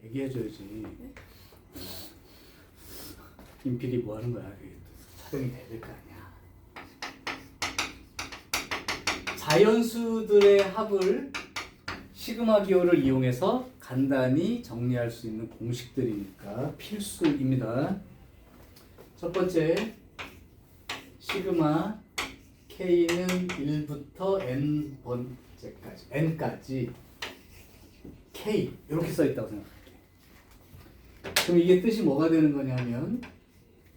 얘기해줘야지. 임필이 뭐 하는 거야? 촬영이 돼야 될 거 아니야. 자연수들의 합을 시그마 기호를 이용해서 간단히 정리할 수 있는 공식들이니까 필수입니다. 첫 번째, 시그마 K는 1부터 N번째까지, N까지 K 이렇게 써있다고 생각할게. 그럼 이게 뜻이 뭐가 되는 거냐면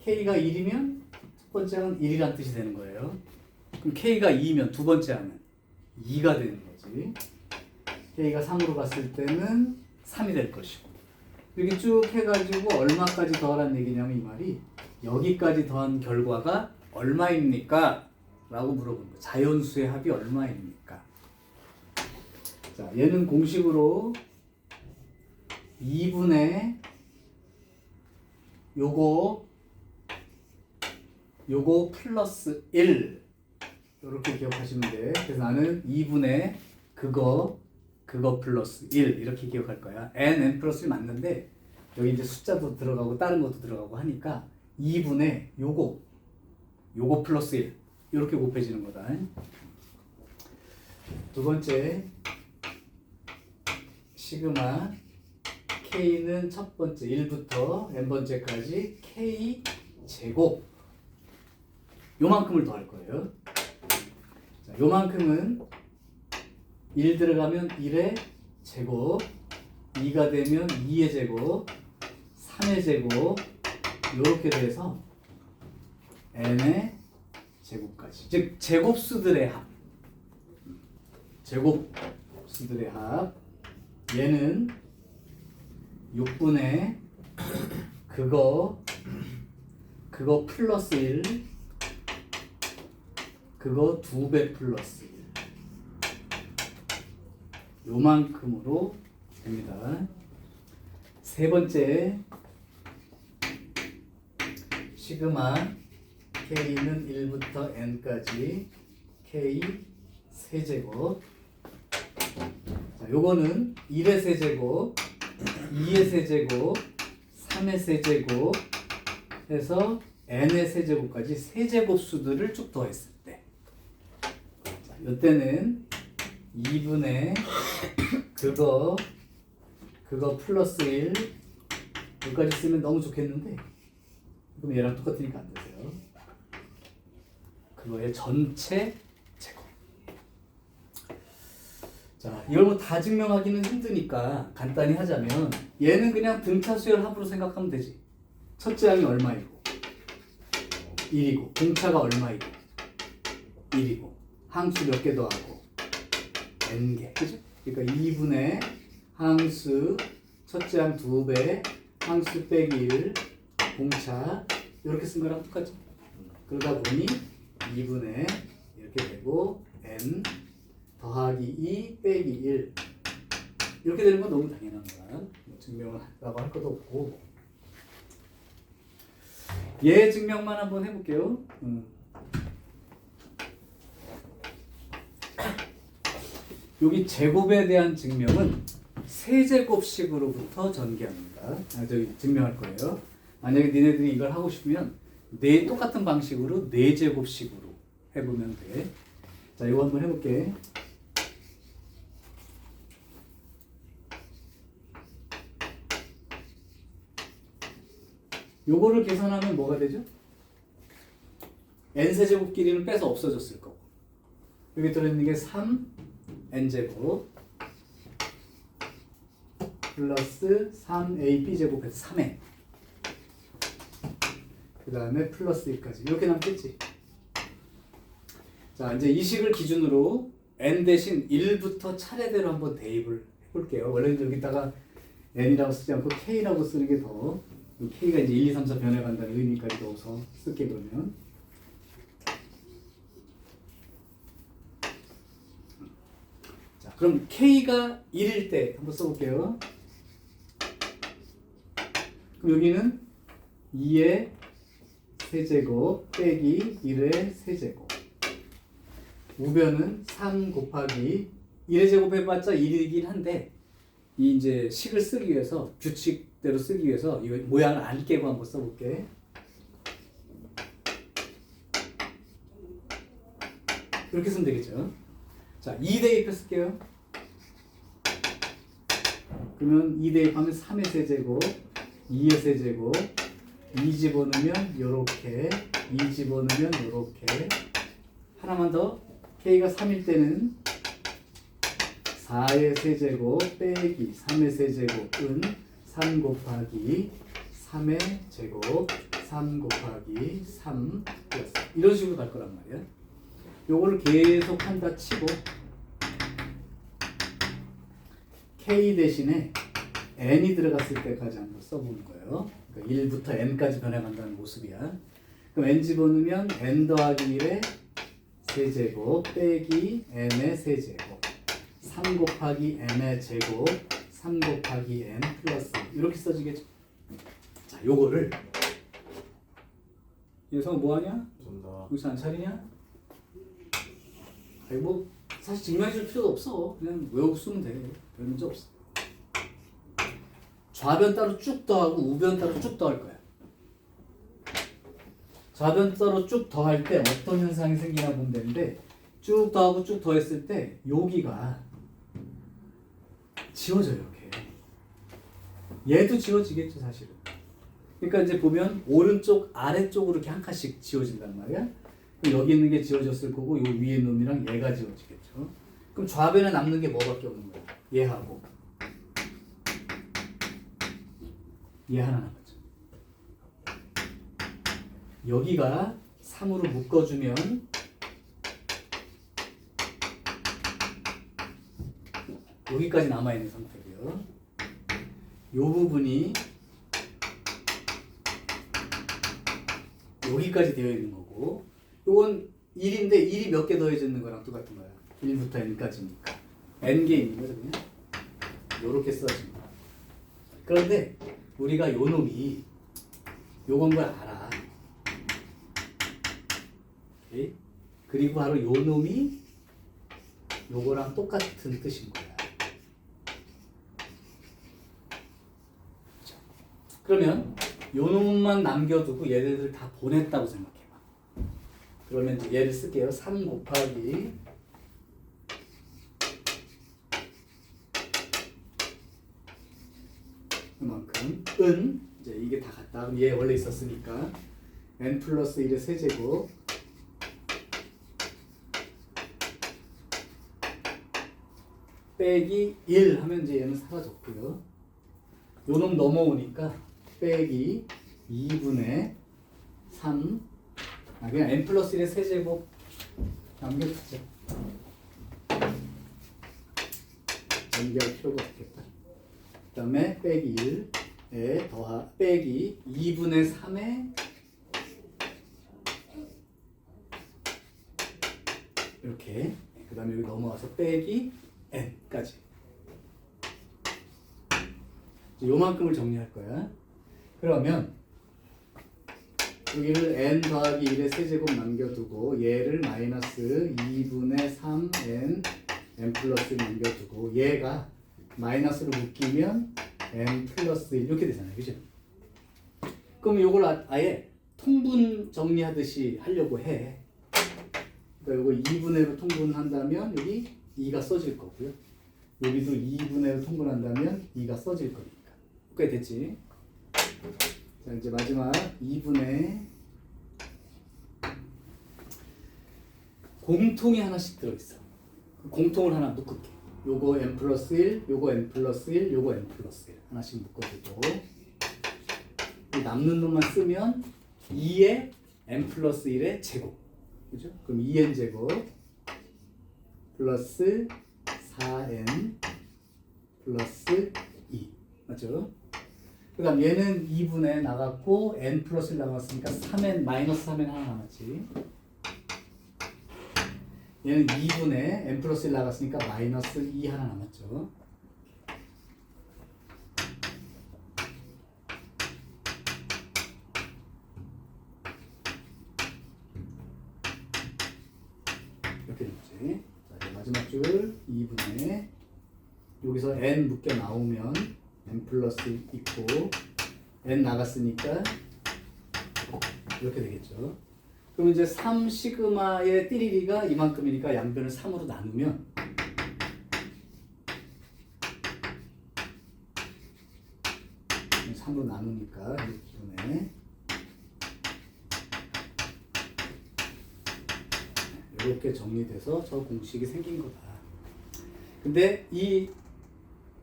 K가 1이면 첫 번째 항은 1이란 뜻이 되는 거예요. 그럼 K가 2면 두 번째 항은 2가 되는 거지. K가 3으로 갔을 때는 3이 될 것이고, 이렇게 쭉 해가지고 얼마까지 더하라는 얘기냐면 이 말이 여기까지 더한 결과가 얼마입니까? 라고 물어보는 거예요. 자연수의 합이 얼마입니까? 자, 얘는 공식으로 2분의 요거 플러스 1 이렇게 기억하시면 돼. 그래서 나는 2분의 그거 플러스 1 이렇게 기억할 거야. n 플러스 1 맞는데 여기 이제 숫자도 들어가고 다른 것도 들어가고 하니까 2분의 요거 플러스 1 이렇게 곱해지는 거다. 두 번째, 시그마 K는 첫 번째 1부터 n번째까지 K 제곱 요만큼을 더할 거예요. 자, 요만큼은 1 들어가면 1의 제곱, 2가 되면 2의 제곱, 3의 제곱 이렇게 돼서 n의 제곱까지, 즉 제곱수들의 합. 제곱수들의 합. 얘는 6분의 그거 플러스 1, 그거 2배 플러스 1 요만큼으로 됩니다. 세 번째, 시그마 K는 1부터 N까지 K 세제곱. 자, 요거는 1의 세제곱, 2의 세제곱, 3의 세제곱 해서 n의 세제곱까지 세제곱 수들을 쭉 더했을 때, 자, 이때는 2분의 그거 플러스 1 여기까지 쓰면 너무 좋겠는데 그럼 얘랑 똑같으니까 안 되세요. 그거의 전체 제곱. 자, 이걸 뭐 다 증명하기는 힘드니까 간단히 하자면 얘는 그냥 등차 수열 합으로 생각하면 되지. 첫째 항이 얼마이고 1이고 공차가 얼마이고 1이고 항수 몇 개 더하고 n개, 그죠? 그러니까 2분의 항수 첫째 항 2배 항수 빼기 1 공차 이렇게 쓴 거랑 똑같죠. 그러다 보니 2분의 이렇게 되고 n 더하기 2 빼기 1 이렇게 되는 건 너무 당연한 거야. 증명을 하라고 할 것도 없고. 얘 증명만 한번 해볼게요. 여기 제곱에 대한 증명은 세제곱식으로부터 전개합니다. 저기 증명할 거예요. 만약에 니네들이 이걸 하고 싶으면 똑같은 방식으로 4제곱식으로 해보면 돼. 자, 이거 한번 해볼게. 요거를 계산하면 뭐가 되죠? n세제곱 길이는 빼서 없어졌을 거고, 여기 들어있는 게 3n제곱 플러스 3ab제곱 해서 3n, 그 다음에 플러스 1까지 이렇게 남겠지. 자, 이제 이 식을 기준으로 n 대신 1부터 차례대로 한번 대입을 해볼게요. 원래는 여기다가 n이라고 쓰지 않고 k라고 쓰는 게 더, k가 이제 1, 2, 3, 4 변해간다는 의미까지 넣어서 쓸게. 그러면 자, 그럼 k가 1일 때 한번 써볼게요. 그럼 여기는 2의 세제곱 빼기 1의 세제곱, 우변은 3 곱하기 1의 제곱 해봤자 1이긴 한데 이 이제 식을 쓰기 위해서 규칙대로 쓰기 위해서 이 모양을 안 깨고 한번 써볼게. 이렇게 쓰면 되겠죠. 자, 2 대입해 쓸게요. 그러면 2 대입하면 3의 세제곱, 2의 세제곱, 2 집어넣으면 요렇게, 2 집어넣으면 요렇게. 하나만 더. k가 3일 때는 4의 세제곱 빼기 3의 세제곱은 3 곱하기 3의 제곱 3 곱하기 3 플러스 이런 식으로 갈 거란 말이야. 요거를 계속 한다 치고 k 대신에 n이 들어갔을 때까지 한번 써보는 거예요. 그러니까 1부터 n까지 변해간다는 모습이야. 그럼 n 집어넣으면 n 더하기 1의 세제곱 빼기 n의 세제곱 3 곱하기 n의 제곱 3 곱하기 n 플러스 이렇게 써지겠죠. 자, 요거를 얘서 뭐하냐? 여기서 안 차리냐? 아니 뭐 사실 증명해 줄 필요도 없어. 그냥 외우고 쓰면 돼. 별 문제 없어. 좌변 따로 쭉 더하고 우변 따로 쭉 더할 거야. 좌변 따로 쭉 더할 때 어떤 현상이 생기나 보면 되는데 쭉 더하고 쭉 더했을 때 여기가 지워져요. 이렇게. 얘도 지워지겠죠 사실은. 그러니까 이제 보면 오른쪽 아래쪽으로 이렇게 한 칸씩 지워진단 말이야. 그럼 여기 있는 게 지워졌을 거고 요 위에 있는 놈이랑 얘가 지워지겠죠. 그럼 좌변에 남는 게 뭐밖에 없는 거야. 얘하고 얘 하나 남았죠. 여기가 3으로 묶어주면 여기까지 남아있는 상태고요. 요 부분이 여기까지 되어 있는 거고 요건 1인데 1이 몇 개 더해지는 거랑 똑같은 거야. 1부터 n까지니까 n개 있는 거죠. 그냥 요렇게 써집니다. 그런데 우리가 요 놈이 요건 걸 알아. 오케이? 그리고 바로 요 놈이 요거랑 똑같은 뜻인 거야. 그러면 요 놈만 남겨두고 얘네들 다 보냈다고 생각해봐. 그러면 이제 얘를 쓸게요. 3 곱하기 그만큼 은 이제 이게 다 같다. 그럼 얘 원래 있었으니까 n 플러스 1의 세제곱 빼기 1 하면 이제 얘는 사라졌고요. 요 놈 넘어오니까 빼기 2분의 3 그냥 n 플러스 1의 세제곱 남겨두죠. 연결할 필요가 없겠다. 그 다음에 빼기 1에 빼기 2분의 3에 이렇게 그 다음에 여기 넘어와서 빼기 n까지 요만큼을 정리할 거야. 그러면 여기를 n 더하기 1의 세제곱 남겨두고 얘를 마이너스 2분의 3n n 플러스 1 남겨두고 얘가 마이너스로 묶이면 n 플러스 1 이렇게 되잖아요. 그죠? 그럼 요걸 아예 통분 정리하듯이 하려고 해. 그러니까 요거 2분의 1로 통분한다면 여기 2가 써질 거고요. 여기도 2분의 1로 통분한다면 2가 써질 거니까. 꽤 됐지? 자, 이제 마지막 2분의 공통이 하나씩 들어있어. 공통을 하나 묶을게. 요거 n 플러스 1, 요거 n 플러스 1, 요거 n 플러스 1 하나씩 묶어주고 남는 놈만 쓰면 2의 n 플러스 1의 제곱. 그죠? 그럼 2n 제곱 플러스 4n 플러스 2 맞죠? 그 다음 얘는 2분의 나갔고 n 플러스 1 남았으니까 3n 마이너스 3n 하나 남았지. 얘는 2분의 n 플러스 1 나갔으니까 마이너스 2 하나 남았죠. 이렇게 됐지. 자, 이제 마지막 줄 2분의 여기서 n 묶여 나오면 n 플러스 있고 n 나갔으니까 이렇게 되겠죠. 그럼 이제 3 시그마의 띠리리가 이만큼이니까 양변을 3으로 나누면 으로 나누니까 이렇게 이렇게 정리돼서 저 공식이 생긴 거다. 근데 이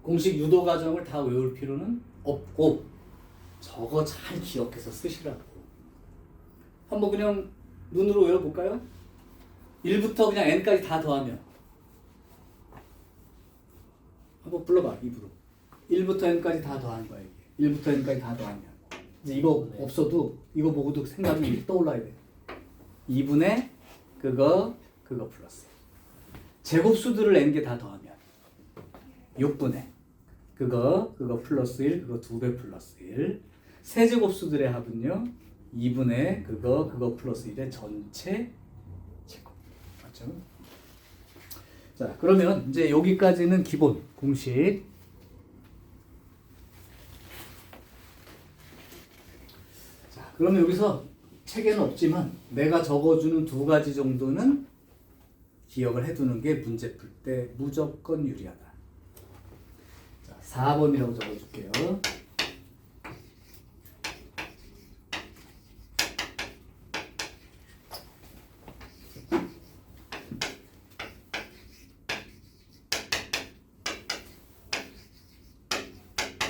공식 유도 과정을 다 외울 필요는 없고 저거 잘 기억해서 쓰시라고. 한번 그냥 눈으로 외워볼까요? 1부터 그냥 n까지 다 더하면 한번 불러봐. 입으로 1부터 n까지 다 더하는 거야. 이게 1부터 n까지 다 더하면 이제 이거 없어도 이거 보고도 생각이 떠올라야 돼. 2분의 그거 플러스 제곱수들을 n개 다 더하면 6분의 그거 플러스 1 그거 2배 플러스 1 세제곱수들의 합은요 2분의 그거 플러스 1의 전체 제곱. 맞죠? 자, 그러면 이제 여기까지는 기본 공식. 자, 그러면 여기서 책에는 없지만 내가 적어주는 두 가지 정도는 기억을 해두는 게 문제 풀 때 무조건 유리하다. 자, 4번이라고 적어줄게요.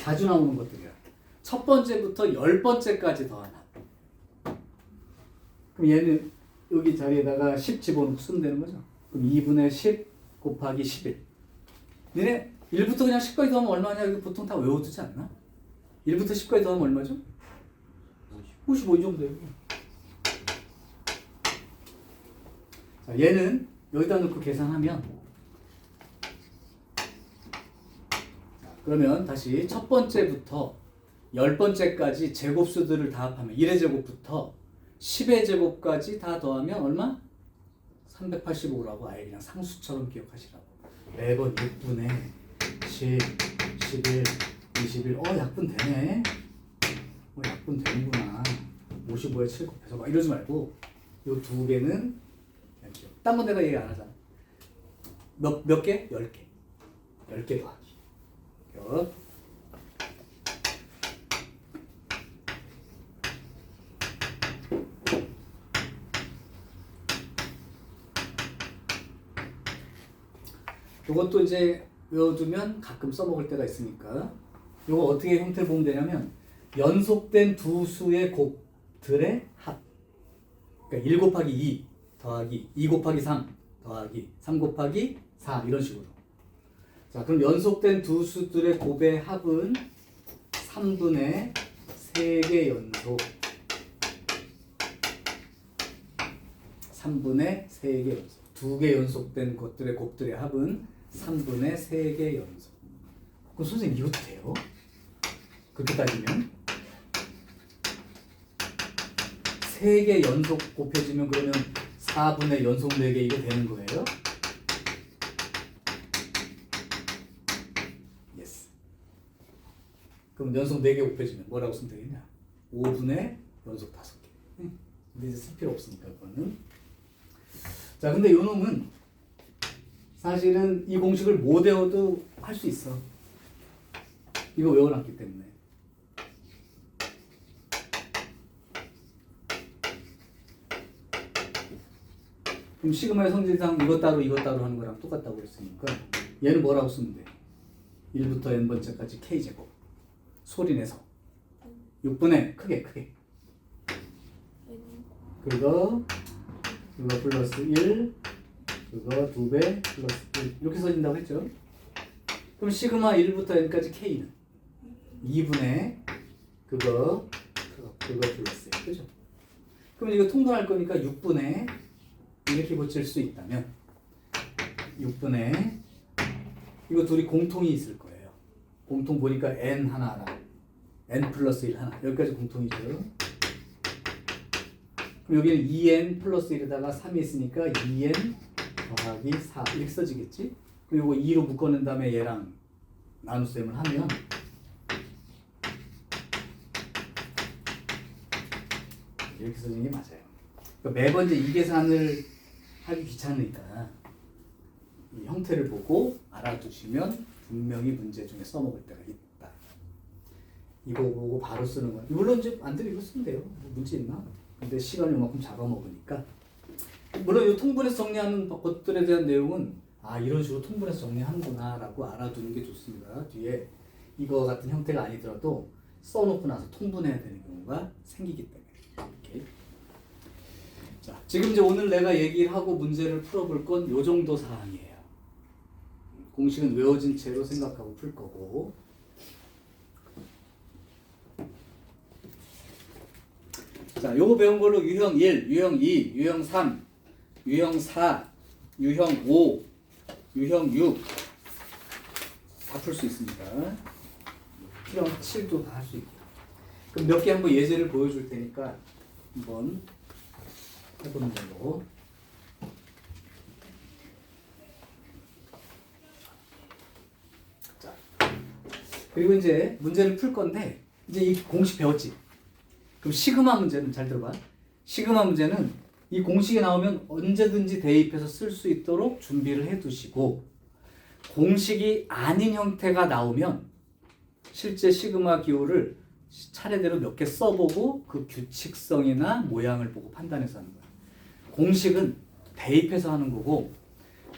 자주 나오는 것들이야. 첫 번째부터 10번째까지 더하나. 그럼 얘는 여기 자리에다가 10 집어넣고 쓰면 되는 거죠. 그럼 2분의 10 곱하기 11. 너네 1부터 그냥 10까지 더하면 얼마냐? 이거 보통 다 외워두지 않나? 1부터 10까지 더하면 얼마죠? 55 이 정도예요. 자, 얘는 여기다 넣고 계산하면 그러면 다시 첫 번째부터 10번째까지 제곱수들을 다 합하면 1의 제곱부터 10의 제곱까지 다 더하면 얼마? 385라고 아예 그냥 상수처럼 기억하시라고. 매번 6분의 10, 11, 21 약분 되네. 약분 되는구나. 55에 7 곱해서 막 이러지 말고 요 두 개는 딴 건 내가 얘기 안 하잖아. 몇 개? 10개. 10개 더하기. 이것도 이제 외워두면 가끔 써먹을 때가 있으니까 이거 어떻게 형태를 보면 되냐면 연속된 두 수의 곱들의 합. 그러니까 1 곱하기 2 더하기 2 곱하기 3 더하기 3 곱하기 4 이런 식으로. 자, 그럼 연속된 두 수들의 곱의 합은 3분의 3개 연속 3분의 3개 연속 2개 연속된 것들의 곱들의 합은 3분의 3개 연속. 그럼 선생님 이것도 돼요? 그렇게 따지면 3개 연속 곱해지면 그러면 4분의 연속 4개 이거 되는 거예요? 그럼 연속 4개 곱해지면 뭐라고 쓰면 되겠냐? 5분의 연속 5개. 근데 이제 쓸 필요 없으니까 그거는. 자, 근데 요 놈은 사실은 이 공식을 못 외워도 할 수 있어. 이거 외워놨기 때문에. 그럼 시그마의 성질상 이것 따로 하는 거랑 똑같다고 그랬으니까 얘는 뭐라고 쓰면 돼? 1부터 n번째까지 k제곱. 소리 내서 6분의 크게 그거 플러스 1 그거 2배 플러스 1 이렇게 써진다고 했죠. 그럼 시그마 1부터 n까지 k는 2분의 그거 플러스 1 그죠? 그럼 이거 통분할 거니까 6분의 이렇게 붙일 수 있다면 6분의 이거 둘이 공통이 있을 거예요. 공통 보니까 n 하나랑 n 플러스 1 하나 여기까지 공통이죠. 그럼 여기는 2n 플러스 1에다가 3이 있으니까 2n 더하기 4 이렇게 써지겠지. 그리고 2로 묶어낸 다음에 얘랑 나눗셈을 하면 이렇게 써주는 게 맞아요. 그러니까 매번 이제 이 계산을 하기 귀찮으니까 이 형태를 보고 알아두시면 분명히 문제 중에 써먹을 때가 있다. 이거 보고 바로 쓰는 거야. 물론 이제 안 되면 이거 쓰면 돼요. 뭐 문제 있나? 근데 시간이 이만큼 잡아먹으니까. 물론 이 통분해서 정리하는 것들에 대한 내용은 이런 식으로 통분해서 정리하는구나 라고 알아두는 게 좋습니다. 뒤에 이거 같은 형태가 아니더라도 써놓고 나서 통분해야 되는 경우가 생기기 때문에. 이렇게. 자, 지금 이제 오늘 내가 얘기를 하고 문제를 풀어볼 건 요 정도 사항이에요. 공식은 외워진 채로 생각하고 풀 거고. 자, 요거 배운 걸로 유형 1, 유형 2, 유형 3, 유형 4, 유형 5, 유형 6 다 풀 수 있습니다. 유형 7도 다 할 수 있고. 그럼 몇 개 한번 예제를 보여줄 테니까 한번 해보는 걸로. 자, 그리고 이제 문제를 풀 건데 이제 이 공식 배웠지? 그럼 시그마 문제는 잘 들어봐. 시그마 문제는 이 공식이 나오면 언제든지 대입해서 쓸 수 있도록 준비를 해 두시고, 공식이 아닌 형태가 나오면 실제 시그마 기호를 차례대로 몇 개 써보고 그 규칙성이나 모양을 보고 판단해서 하는 거야. 공식은 대입해서 하는 거고,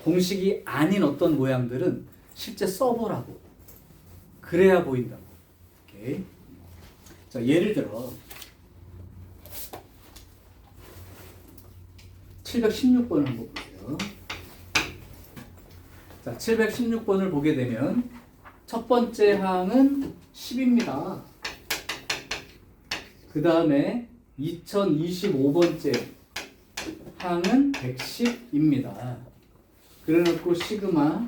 공식이 아닌 어떤 모양들은 실제 써보라고. 그래야 보인다고. 오케이. 자, 예를 들어 716번을 한번 볼게요. 자, 716번을 보게 되면 첫 번째 항은 10입니다. 그 다음에 2025번째 항은 110입니다. 그래놓고 시그마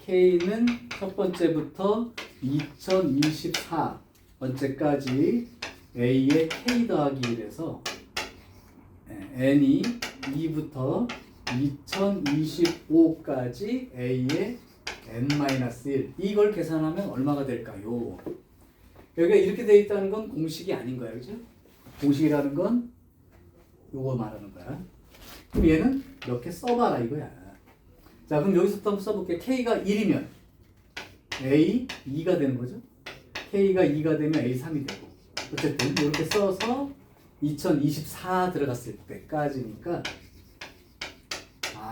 K는 첫 번째부터 2024번째까지 A의 K 더하기 1에서 N이 2부터 2025까지 A의 N-1 이걸 계산하면 얼마가 될까요? 여기가 이렇게 되어 있다는 건 공식이 아닌 거야, 그죠? 공식이라는 건 요거 말하는 거야. 그럼 얘는 몇 개 써봐라 이거야. 자, 그럼 여기서부터 한번 써볼게. K가 1이면 A 2가 되는 거죠. K가 2가 되면 A 3이 되고, 어쨌든 이렇게 써서 2024 들어갔을 때까지니까,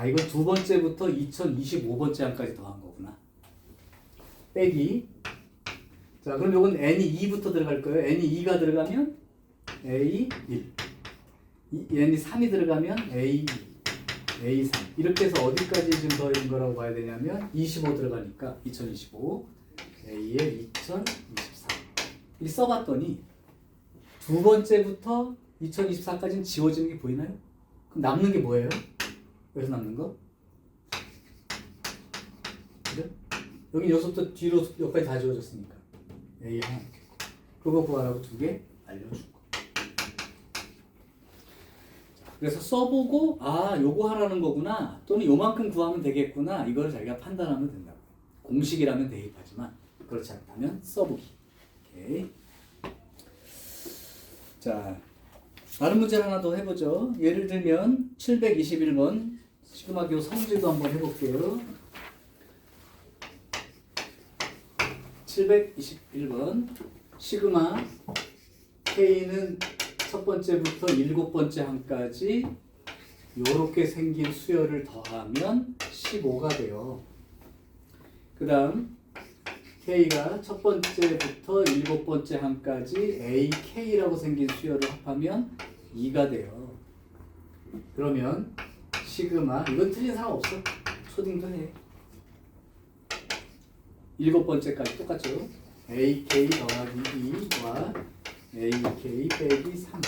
이건 두 번째부터 2025번째 항까지 더한 거구나. 빼기. 자, 그럼 이건 n이 2부터 들어갈 거예요. n이 2가 들어가면 a 1, n이 3이 들어가면 a 2, a 3 이렇게 해서 어디까지 지금 더해진 거라고 봐야 되냐면 25 들어가니까 2025 a의 2024 이 써봤더니 두 번째부터 2024까지는 지워지는 게 보이나요? 그럼 남는 게 뭐예요? 여기서 남는 거? 그래? 여기 여기서부터 뒤로 여기까지 다 지워졌으니까 A 하나 그거 구하라고 두 개 알려준 거. 그래서 써보고 요거 하라는 거구나, 또는 요만큼 구하면 되겠구나, 이걸 자기가 판단하면 된다고. 공식이라면 대입하지만 그렇지 않다면 써보기. 오케이. 자, 다른 문제를 하나 더 해보죠. 예를 들면 721번 시그마 기호 성질도 한번 해볼게요. 721번 시그마 K는 첫 번째부터 일곱 번째 항까지 요렇게 생긴 수열을 더하면 15가 돼요. 그 다음 K가 첫 번째부터 일곱 번째 항까지 AK라고 생긴 수열을 합하면 2가 돼요. 그러면 시그마, 이건 틀린 사람 없어. 초딩도 해. 일곱 번째까지 똑같죠. AK 더하기 2와 AK 빼기 3.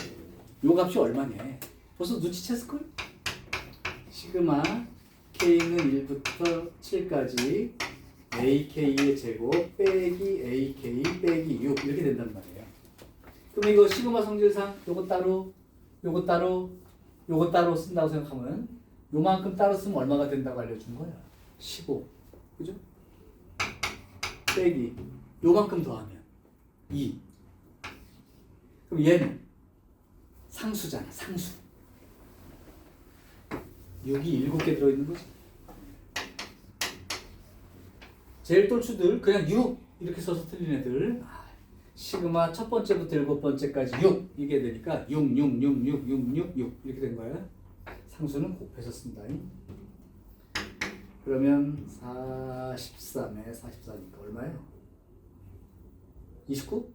요 값이 얼마냐? 벌써 눈치챘을걸? 시그마 K는 1부터 7까지 AK의 제곱 빼기 AK 빼기 6 이렇게 된단 말이에요. 그럼 이거 시그마 성질상 요거 따로 요거 따로 요거 따로 쓴다고 생각하면 요만큼 따로 쓰면 얼마가 된다고 알려준 거야? 15. 그죠? 빼기 요만큼 더하면 2. 그럼 얘는 상수잖아. 상수. 6이 7개 들어있는 거지. 제일 똘추들 그냥 6 이렇게 써서 틀린 애들 시그마 첫 번째부터 7번째까지 6 이게 되니까 6, 6, 6, 6, 6, 6, 6 이렇게 된 거야. 상수는 곱해서 쓴다. 그러면 43에 44니까 얼마예요? 29?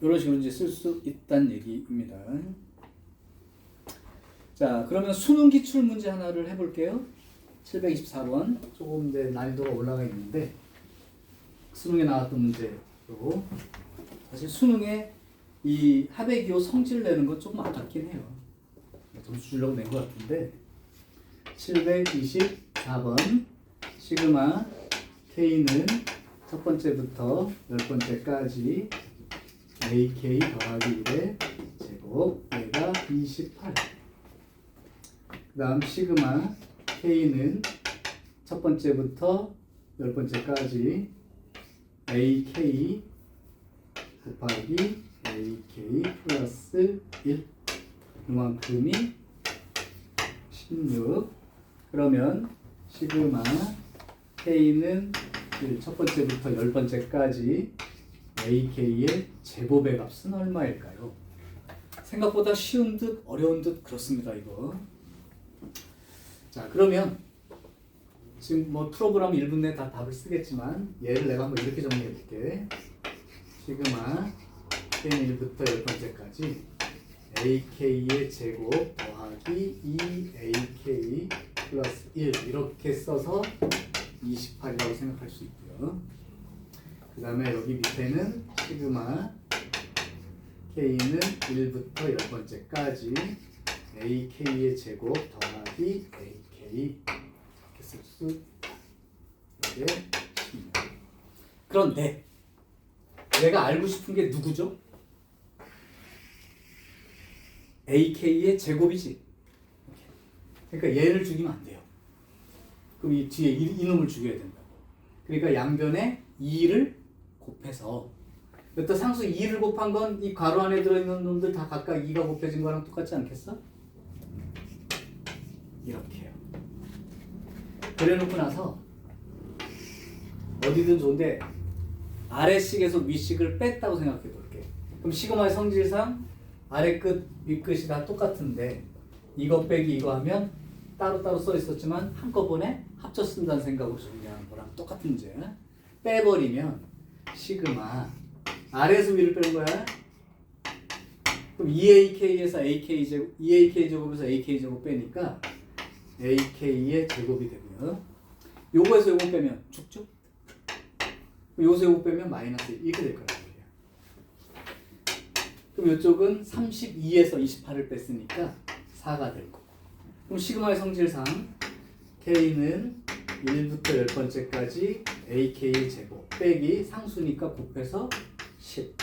이런 식으로 이제 쓸 수 있다는 얘기입니다. 자, 그러면 수능 기출 문제 하나를 해볼게요. 724번. 조금 이제 난이도가 올라가 있는데 수능에 나왔던 문제로 사실 수능에 이 합의기호 성질 내는 건 조금 아깝긴 해요. 점수 주려고 낸 것 같은데 724번 시그마 K는 첫 번째부터 10번째까지 AK 더하기 1의 제곱 얘가 28. 그 다음 시그마 K는 첫 번째부터 10번째까지 AK 곱하기 AK 플러스 1 이만큼이 16. 그러면 시그마 K는 첫 번째부터 10번째까지 AK의 제곱의 값은 얼마일까요? 생각보다 쉬운 듯 어려운 듯 그렇습니다. 이거. 자, 그러면 지금 뭐 풀어보라면 1분 내에 다 답을 쓰겠지만 얘를 내가 한번 이렇게 정리해 볼게. 시그마 K는 1부터 10번째까지 AK의 제곱 더하기 2AK 플러스 1 이렇게 써서 28이라고 생각할 수 있고요. 그 다음에 여기 밑에는 시그마 K는 1부터 10번째까지 AK의 제곱 더하기 AK 이렇게 쓸 수 있다. 이게 16. 그런데 내가 알고 싶은 게 누구죠? AK의 제곱이지. 그러니까 얘를 죽이면 안 돼요. 그럼 이 뒤에 이놈을 죽여야 된다. 그러니까 양변에 2를 곱해서 여기다 상수 2를 곱한 건 이 괄호 안에 들어있는 놈들 다 각각 2가 곱해진 거랑 똑같지 않겠어? 이렇게요. 그래놓고 나서 어디든 좋은데 아래식에서 위식을 뺐다고 생각해 볼게. 그럼 시그마의 성질상 아래 끝, 위 끝이 다 똑같은데 이거 빼기 이거 하면 따로따로 써 있었지만 한꺼번에 합쳐 쓴다는 생각으로 정리하는 거랑 똑같은 문제. 빼버리면 시그마 아래에서 위를 빼는 거야. 그럼 2AK에서 AK 제곱, 2AK 제곱에서 AK 제곱 빼니까 AK의 제곱이 되고요. 요거에서 요거 빼면 죽죠? 요거에서 요거 빼면 마이너스 1 이렇게 될 거란 말이야. 그럼 이쪽은 32에서 28을 뺐으니까 4가 될 거고. 그럼 시그마의 성질상 K는 1부터 10번째까지 AK의 제곱 빼기 상수니까 곱해서 10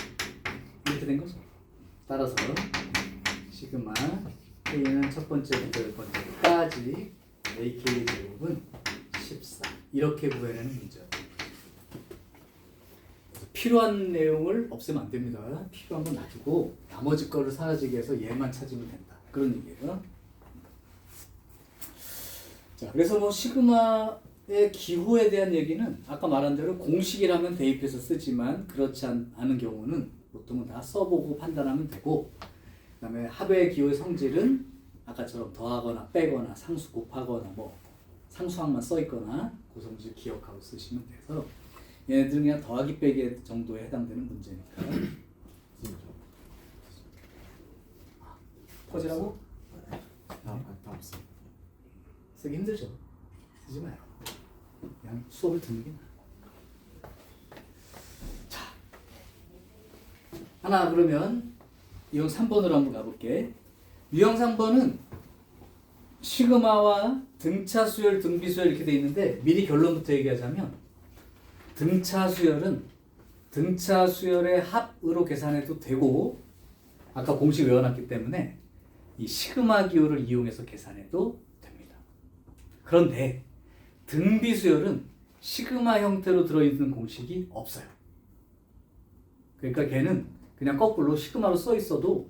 이렇게 된 거죠. 따라서 시그마 K는 첫 번째부터 10번째까지 AK의 제곱은 14 이렇게 구해내는 문제예요. 필요한 내용을 없애면 안 됩니다. 필요한 건 놔두고 나머지 거를 사라지게 해서 얘만 찾으면 된다. 그런 얘기예요. 자, 그래서 뭐 시그마의 기호에 대한 얘기는 아까 말한 대로 공식이라면 대입해서 쓰지만 그렇지 않은 경우는 보통은 다 써보고 판단하면 되고, 그 다음에 합의 기호의 성질은 아까처럼 더하거나 빼거나 상수 곱하거나 뭐 상수항만 써있거나 그 성질 기억하고 쓰시면 돼서 얘네들은 그냥 더하기 빼기 정도에 해당되는 문제니까. 퍼지라고? 다 없어. 쓰기 힘들죠. 쓰지 마요. 그냥 수업을 듣는 게 나아. 자, 하나 그러면 유형 3번으로 한번 가볼게. 유형 3번은 시그마와 등차 수열, 등비 수열 이렇게 돼 있는데 미리 결론부터 얘기하자면 등차 수열은 등차 수열의 합으로 계산해도 되고 아까 공식 외워놨기 때문에 이 시그마 기호를 이용해서 계산해도 됩니다. 그런데 등비수열은 시그마 형태로 들어있는 공식이 없어요. 그러니까 걔는 그냥 거꾸로 시그마로 써 있어도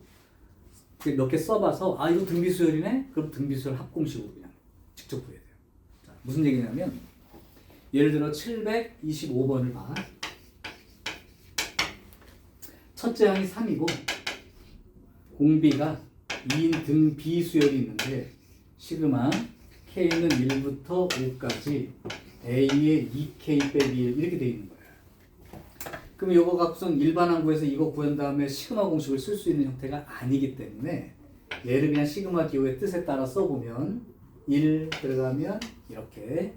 몇 개 써봐서 아 이거 등비수열이네? 그럼 등비수열 합공식으로 그냥 직접 구해야 돼요. 자, 무슨 얘기냐면 예를 들어 725번을 봐. 첫째 항이 3이고 공비가 2인 등비수열이 있는데 시그마 K는 1부터 5까지 A의 2K 빼기 1 이렇게 돼 있는 거예요. 그럼 이거 갖고선 일반항구에서 이거 구한 다음에 시그마 공식을 쓸 수 있는 형태가 아니기 때문에 얘를 그냥 시그마 디오의 뜻에 따라 써보면 1 들어가면 이렇게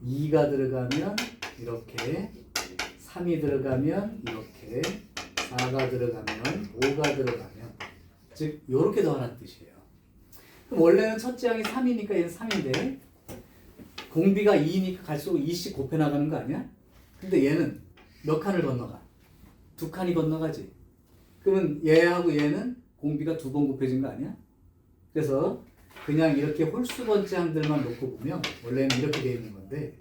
2가 들어가면 이렇게 3이 들어가면 이렇게 4가 들어가면 5가 들어가면 즉 요렇게 더하라는 뜻이에요. 그럼 원래는 첫째 항이 3이니까 얘는 3인데 공비가 2니까 갈수록 2씩 곱해 나가는 거 아니야? 근데 얘는 몇 칸을 건너가? 2칸이 건너가지. 그러면 얘하고 얘는 공비가 2번 곱해진 거 아니야? 그래서 그냥 이렇게 홀수 번째 항들만 놓고 보면 원래는 이렇게 되어 있는 건데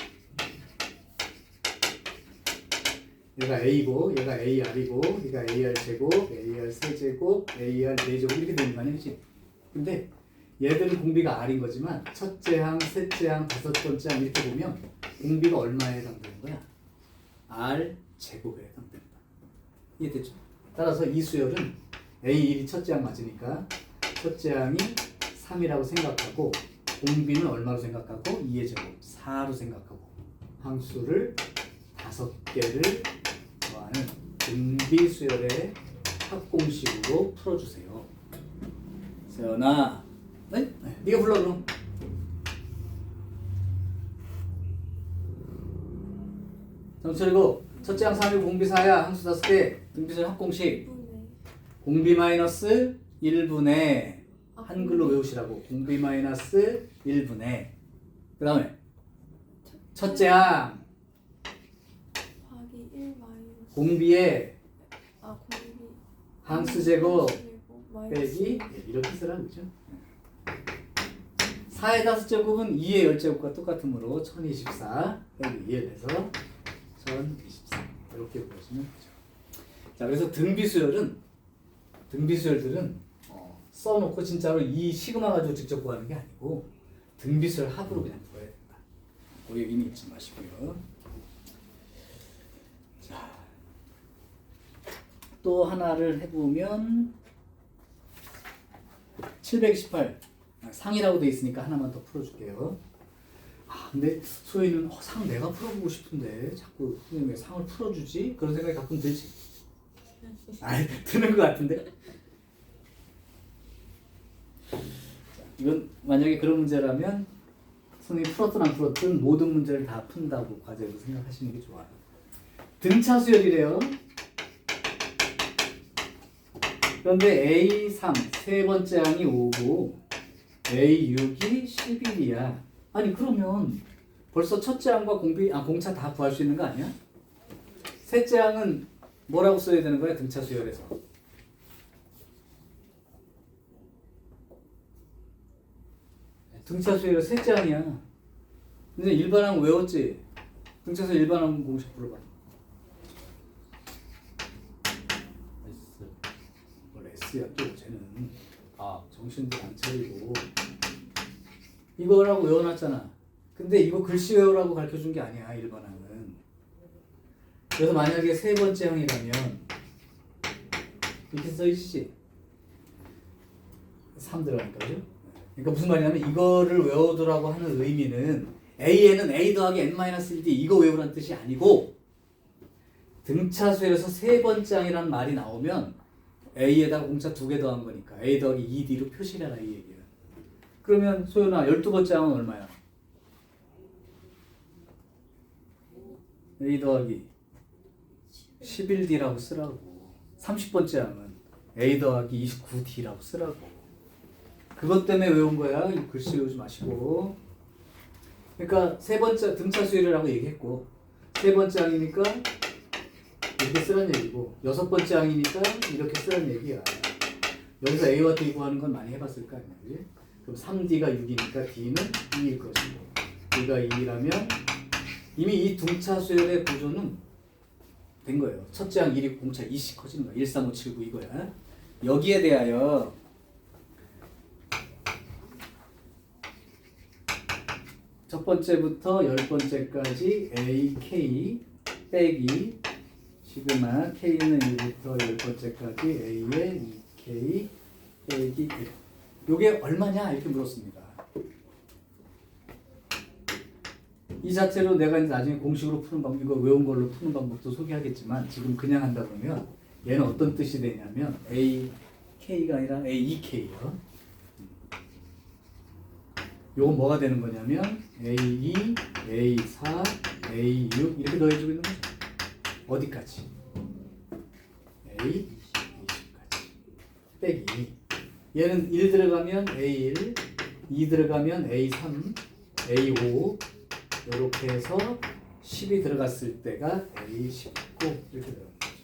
얘가 A고 얘가 AR이고 얘가 AR 제곱, AR 세제곱, AR 4제곱 이렇게 되는 거 아니야? 그치? 근데 얘들은 공비가 R인 거지만 첫째 항, 셋째 항, 다섯 번째 항 이렇게 보면 공비가 얼마에 해당되는 거야? R 제곱에 해당된다. 이해됐죠? 따라서 이 수열은 A1이 첫째 항 맞으니까 첫째 항이 3이라고 생각하고 공비는 얼마로 생각하고 2의 제곱 4로 생각하고 항수를 5개를 더하는 등비수열의 합공식으로 풀어주세요. 세연아, 네? 네가 불러 그럼. 정철이고 첫째 항 3이고 공비 4야. 항수 5개. 등비수열 합공식 공비 마이너스 1분의 한글로 외우시라고. 공비 마이너스 1분의 그 다음에 첫째 항 곱하기 1 마이너스 공비의 공비 항수 제곱 마이너스 빼기 이렇게 쓰라 그죠? 4의 5제곱은 2의 10제곱과 똑같으므로 1024 빼기 2에 대해서 1024 이렇게 보시면 되죠. 자, 그래서 등비수열들은 써놓고 진짜로 이 시그마 가지고 직접 구하는 게 아니고 등비수열 합으로 그냥 구해야 된다. 거기 의미 잊지 마시고요. 자, 또 하나를 해보면 718 상이라고 돼 있으니까 하나만 더 풀어줄게요. 아 근데 소희는 상 내가 풀어보고 싶은데 자꾸 선생님 왜 상을 풀어주지? 그런 생각이 가끔 들지. 아 드는 것 같은데. 자, 이건 만약에 그런 문제라면 선생님이 풀었든 안 풀었든 모든 문제를 다 푼다고 과제로 생각하시는 게 좋아요. 등차 수열이래요. 그런데 A3 세 번째 항이 5고 A6이 11이야. 아니 그러면 벌써 첫째 항과 공차 다 구할 수 있는 거 아니야? 셋째 항은 뭐라고 써야 되는 거야? 등차 수열에서. 등차 수열에서 셋째 항이야. 근데 일반항 외웠지? 등차 수열 일반항 공식 불러봐. S야 또 쟤는 정신도 안 차리고 이거라고 외워놨잖아. 근데 이거 글씨 외우라고 가르쳐준 게 아니야 일반항은. 그래서 만약에 세 번째 항이라면 이렇게 써있지 3 들어가니까 그죠? 그러니까 무슨 말이냐면 이거를 외워두라고 하는 의미는 A에는 A 더하기 N-1D 이거 외우라는 뜻이 아니고 등차수열에서 세 번째 항이라는 말이 나오면 A에다가 공차 2개 더한 거니까 A 더하기 2D로 표시를 해라 이 얘기야. 그러면 소연아 12번째 항은 얼마야? A 더하기 11D라고 쓰라고. 30번째 항은 A 더하기 29D라고 쓰라고. 그것 때문에 외운 거야. 글씨 외우지 마시고. 그러니까 세 번째 등차 수열이라고 얘기했고 세 번째 항이니까 이렇게 쓰란 얘기고 여섯 번째 항이니까 이렇게 쓰란 얘기야. 여기서 A와 D 구하는 건 많이 해봤을 거 아니야, 그지? 그럼 3D가 6이니까 D는 2일 것이고 B가 2라면 이미 이 등차 수열의 구조는 된 거예요. 첫째 항 1이 공차 2씩 커지는 거야. 13579 이거야. 여기에 대하여 첫 번째부터 열 번째까지 AK 빼기 시그마 K는 1부터 열 번째까지 A의 2K 빼기 1. 요게 얼마냐 이렇게 물었습니다. 이 자체로 내가 이제 나중에 공식으로 푸는 방법, 이거 외운 걸로 푸는 방법도 소개하겠지만 지금 그냥 한다 그러면 얘는 어떤 뜻이 되냐면 AK가 아니라 AEK요. 요건 뭐가 되는 거냐면 A2, A4, A6 이렇게 더해주고 있는 거죠. 어디까지? A20까지 빼기 얘는 1 들어가면 A1, 2 들어가면 A3, A5 이렇게 해서 10이 들어갔을 때가 A19 이렇게 들어가는 거죠.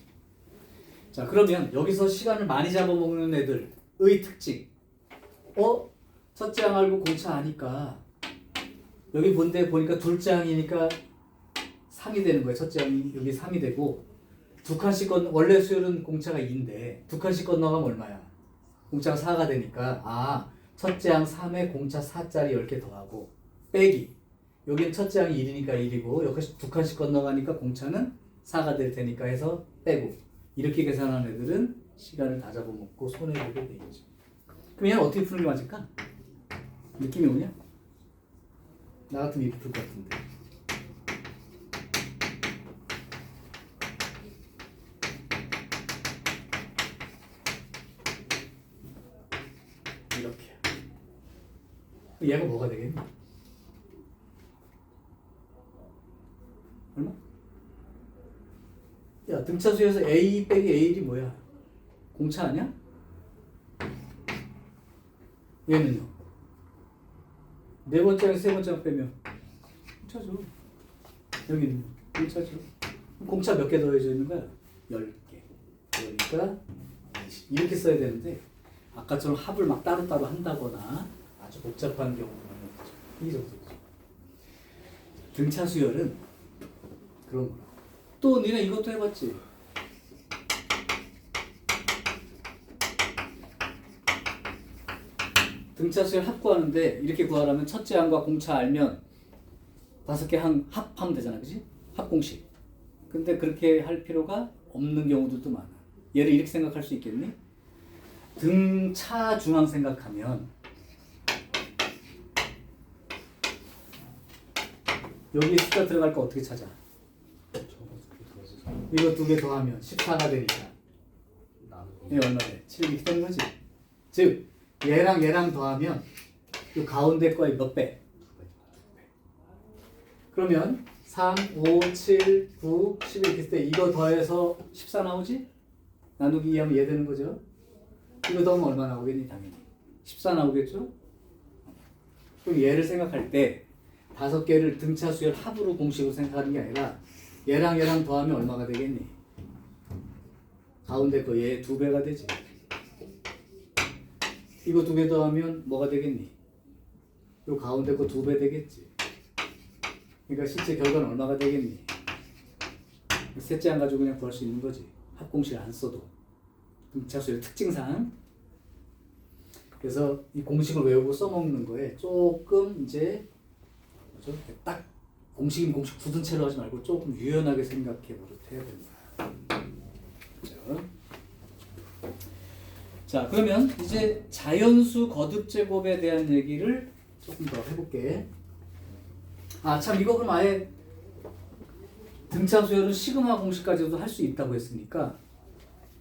자 그러면 여기서 시간을 많이 잡아먹는 애들의 특징 첫째 항 알고 공차 아니까 여기 본데 보니까 둘째 항이니까 3이 되는 거예요. 첫째 항이 여기 3이 되고 두 칸씩 원래 수열은 공차가 2인데 두 칸씩 건너가면 얼마야? 공차가 4가 되니까 첫째 항 3에 공차 4짜리 10개 더하고 빼기 여기는 첫째 항이 1이니까 1이고 여기서 두 칸씩 건너가니까 공차는 4가 될 테니까 해서 빼고 이렇게 계산하는 애들은 시간을 다 잡아먹고 손해보게 되겠죠. 그럼 얘는 어떻게 푸는 게 맞을까? 느낌이 오냐? 나 같으면 이렇게 풀 것 같은데. 이렇게. 얘가 뭐가 되겠니? 얼마? 야, 등차수에서 A 빼기 A1이 뭐야? 공차 아니야? 얘는요? 네 번째랑 세 번째랑 빼면 공차죠. 여기는 공차죠. 공차 몇 개 더해져 있는 거야? 10개. 그러니까 이렇게 써야 되는데 아까처럼 합을 막 따로따로 한다거나 아주 복잡한 경우는 없죠. 이 정도죠. 등차 수열은 그런 거라. 또 니네 이것도 해봤지? 등차 수열 합 구하는데 이렇게 구하려면 첫째 항과 공차 알면 5개 항 합하면 되잖아, 그지? 합공식. 근데 그렇게 할 필요가 없는 경우들도 많아. 얘를 이렇게 생각할 수 있겠니? 등차 중앙 생각하면 여기 숫자 들어갈 거 어떻게 찾아? 이거 2개 더하면 14가 되니까 이게 얼마 돼? 7 이렇게 되는 거지. 즉 얘랑 얘랑 더하면 이 가운데 거의 몇 배? 그러면 3, 5, 7, 9, 10 이렇게 했을 때 이거 더해서 14 나오지? 나누기 2 하면 얘 되는 거죠. 이거 더하면 얼마 나오겠니? 당연히 14 나오겠죠? 그럼 얘를 생각할 때 5개를 등차 수열 합으로 공식으로 생각하는 게 아니라 얘랑 얘랑 더하면 얼마가 되겠니? 가운데 거 얘 2배가 되지. 이거 2개 더하면 뭐가 되겠니? 요 가운데 거 2배 되겠지. 그러니까 실제 결과는 얼마가 되겠니? 셋째 안 가지고 그냥 구할 수 있는 거지. 합공식을 안 써도. 등차수의 특징상. 그래서 이 공식을 외우고 써먹는 거에 조금 이제 뭐죠? 딱 공식이면 공식 굳은 채로 하지 말고 조금 유연하게 생각해 버릇해야 된다. 그렇죠? 자, 그러면 이제 자연수 거듭 제곱에 대한 얘기를 조금 더 해볼게. 참 이거 그럼 아예 등차 수열은 시그마 공식까지도 할 수 있다고 했으니까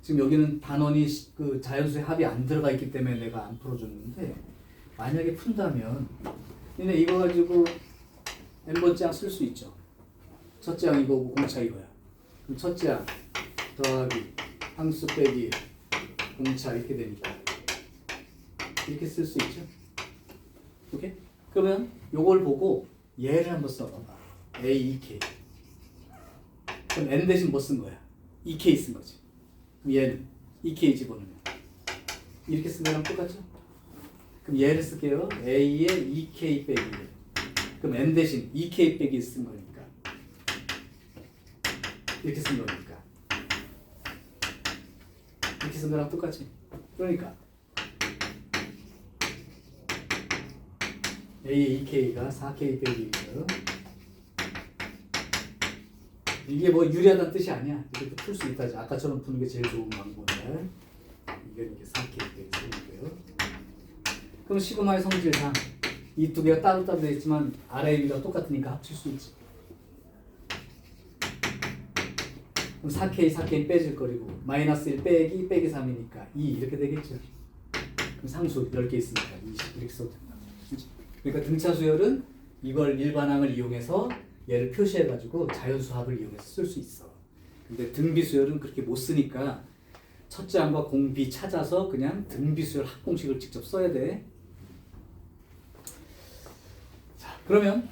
지금 여기는 단원이 그 자연수의 합이 안 들어가 있기 때문에 내가 안 풀어줬는데 만약에 푼다면 얘네 이거 가지고 n번째 항 쓸 수 있죠. 첫째 항 이거고 공차 이거야. 그럼 첫째 항 더하기 항수 빼기 공차 이렇게 되니까 이렇게 쓸 수 있죠. 오케이? 그러면 요걸 보고 얘를 한번 써봐봐. A, 2K. 그럼 n 대신 뭐 쓴 거야? 2K 쓴 거지. 그럼 얘는 2K 집어넣으면 이렇게 쓴 거랑 똑같죠? 그럼 얘를 쓸게요. A의 2K 빼기 1. 그럼 n 대신 2k 빼기 쓴 거니까 이렇게 쓴 거니까 이렇게 쓴 거랑 똑같지. 그러니까 a 2k가 4k 빼기 1이죠. 이게 뭐 유리하다는 뜻이 아니야. 이렇게 풀 수 있다지. 아까처럼 푸는 게 제일 좋은 방법이야. 이게 4k 빼기 3이고요. 그럼 시그마의 성질상 이 두 개가 따로따로 되어 있지만 아래 위가 똑같으니까 합칠 수 있지. 그럼 4k 빼질 거리고 마이너스 1 빼기 3이니까 2 이렇게 되겠죠. 그럼 상수 10개 있으니까 20 이렇게 써도 된다. 그러니까 등차 수열은 이걸 일반항을 이용해서 얘를 표시해가지고 자연수합을 이용해서 쓸 수 있어. 근데 등비수열은 그렇게 못 쓰니까 첫째 항과 공비 찾아서 그냥 등비수열 합공식을 직접 써야 돼. 자, 그러면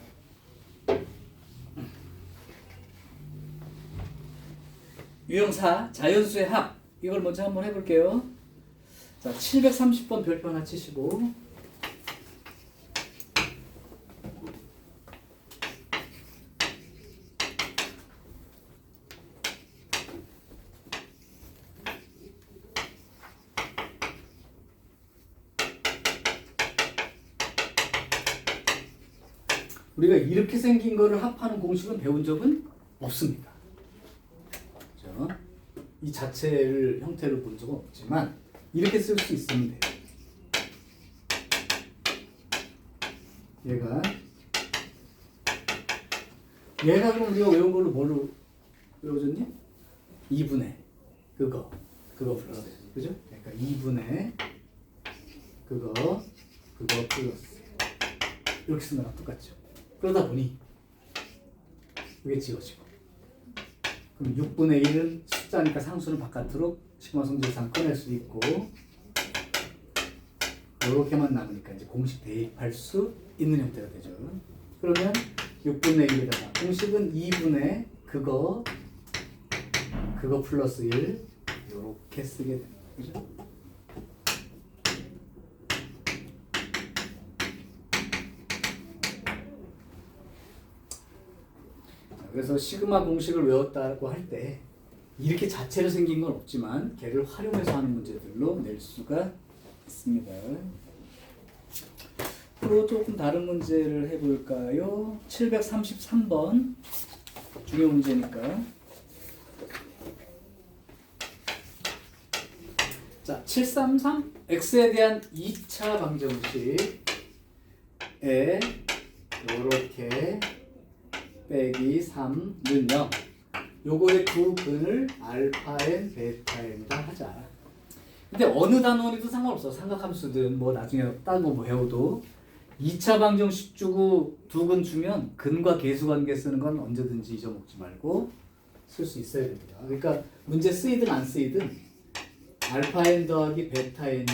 유형사 자연수의 합 이걸 먼저 한번 해볼게요. 자, 730번 별표 하나 치시고 우리가 이렇게 생긴 거를 합하는 공식은 배운 적은 없습니다. 그렇죠? 이 자체를 형태로 본 적은 없지만 이렇게 쓸 수 있으면 돼요. 얘가 그럼 우리가 외운 걸로 뭘로 외워졌니? 2분의 그거 플러스 그죠? 그러니까 2분의 그거 플러스 이렇게 쓰는 거랑 똑같죠. 그러다 보니 이게 지워지고 그럼 6분의 1은 숫자니까 상수는 바깥으로 시그마 성질상 꺼낼 수 있고 이렇게만 남으니까 이제 공식 대입할 수 있는 형태가 되죠. 그러면 6분의 1에다가 공식은 2분의 그거 플러스 1 이렇게 쓰게 됩니다. 그죠? 그래서 시그마 공식을 외웠다고 할 때 이렇게 자체로 생긴 건 없지만 걔를 활용해서 하는 문제들로 낼 수가 있습니다. 또 조금 다른 문제를 해볼까요? 733번 중요 문제니까. 자, 733 x에 대한 2차 방정식에 이렇게 빼기 3는 0 요거의 두 근을 알파n, 베타n이라 하자. 근데 어느 단원이든 상관없어. 삼각함수든 뭐 나중에 다른 거 뭐 배워도 2차 방정식 주고 두 근 주면 근과 계수 관계 쓰는 건 언제든지 잊어먹지 말고 쓸 수 있어야 됩니다. 그러니까 문제 쓰이든 안 쓰이든 알파n 더하기 베타n이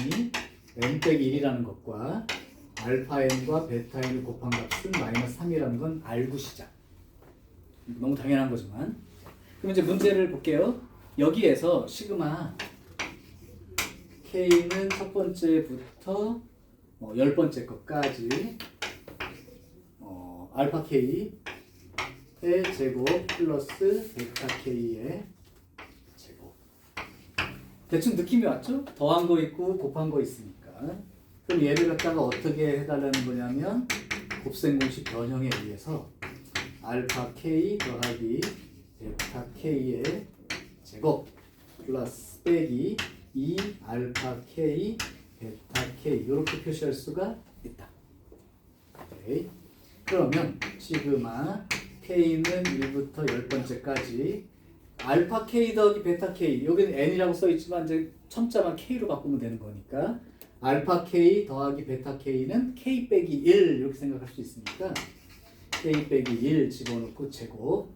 n 빼기 1이라는 것과 알파n과 베타n을 곱한 값은 마이너스 3이라는 건 알고 시작. 너무 당연한 거지만. 그럼 이제 문제를 볼게요. 여기에서 시그마 k는 첫 번째부터 10번째 것까지 알파 k의 제곱 플러스 베타 k의 제곱. 대충 느낌이 왔죠? 더한 거 있고 곱한 거 있으니까. 그럼 얘를 갖다가 어떻게 해달라는 거냐면 곱셈 공식 변형에 의해서 알파 k 더하기 베타 k의 제곱 플러스 빼기 2 알파 k 베타 k 이렇게 표시할 수가 있다. 오케이. 그러면 시그마 k는 1부터 10번째까지 알파 k 더하기 베타 k 여기는 n이라고 써있지만 이제 첨자만 k로 바꾸면 되는 거니까 알파 k 더하기 베타 k는 k 빼기 1 이렇게 생각할 수 있으니까 k 빼기 1 집어넣고 제곱.